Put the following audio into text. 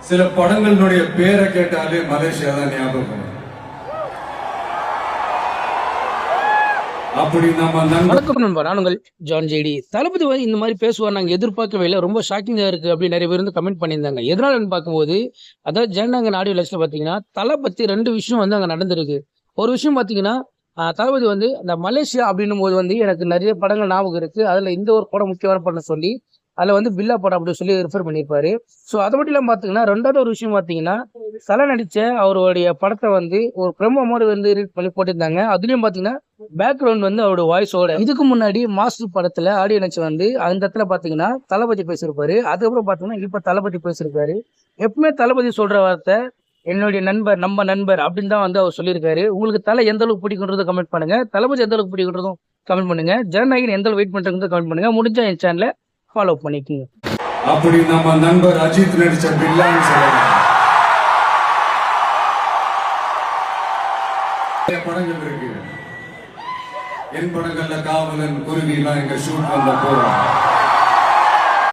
சில படங்களுடைய பேரை கேட்டாலே மலேசியா தான் ஞாபகம். அப்படி நம்ம வணக்கம் நண்பா, நான் உங்கள் ஜான் ஜேடி. தளபதி வந்து இந்த மாதிரி பேசுவார் நாங்கள் எதிர்பார்க்கவே இல்லை, ரொம்ப ஷாக்கிங்காக இருக்குது அப்படின்னு நிறைய பேர் வந்து கமெண்ட் பண்ணியிருந்தாங்க. எதனாலன்னு பார்க்கும்போது, அதாவது ஜனநாயகன் ஆடியோ லாஸ்ட்டில் பார்த்தீங்கன்னா தலை பற்றி 2 விஷயம் வந்து அங்கே நடந்திருக்கு. ஒரு விஷயம் பார்த்தீங்கன்னா, தளபதி வந்து அந்த மலேசியா அப்படின்னும் போது வந்து எனக்கு நிறைய படங்கள் ஞாபகம் இருக்குது. அதில் இந்த ஒரு படம் முக்கியமான படம் சொல்லி அதில் வந்து பில்லா படம் அப்படின்னு சொல்லி ரெஃபர் பண்ணியிருப்பாரு. ஸோ அதை மட்டும் இல்லாமல் பார்த்தீங்கன்னா, 2வது ஒரு விஷயம் பார்த்தீங்கன்னா, தலை நடித்த அவருடைய படத்தை வந்து ஒரு ப்ரெமோ மாதிரி வந்து ரீட் பண்ணி போட்டிருந்தாங்க. அதுலேயும் பார்த்தீங்கன்னா பேக்ரவுண்ட் வந்து அவரோட வாய்ஸோட. இதுக்கு முன்னாடி மாஸ்டர் படத்தில் ஆடியோ லான்ச் வந்து அந்த இடத்துல பார்த்தீங்கன்னா தளபதி பேசியிருப்பாரு. அதுக்கப்புறம் பார்த்தீங்கன்னா இப்போ தளபதி பேசியிருக்காரு. எப்பவுமே தளபதி சொல்கிற வார்த்தை என்னுடைய நண்பர், நம்ம நண்பர் அப்படின்னு தான் வந்து அவர் சொல்லியிருக்காரு. உங்களுக்கு தலை எந்த அளவுக்கு பிடிக்குன்றதை கமெண்ட் பண்ணுங்க, தளபதி எந்த அளவுக்கு பிடிக்குன்றதும் கமெண்ட் பண்ணுங்க, ஜனநாயகன் எந்த அளவுக்கு வெயிட் பண்ணுறதும் கமெண்ட் பண்ணுங்க. முடிஞ்சா என் சேனலை ஃபாலோ பண்ணிக்கோங்க. அப்படி நம்ம நண்பர் அஜித் நடிச்ச பில்லான்னு சொல்லலாம். படங்கள் இருக்கு. என் படங்கள்ல காவலன், குருவி எல்லாம் எங்க ஷூட் வந்த போறோம்.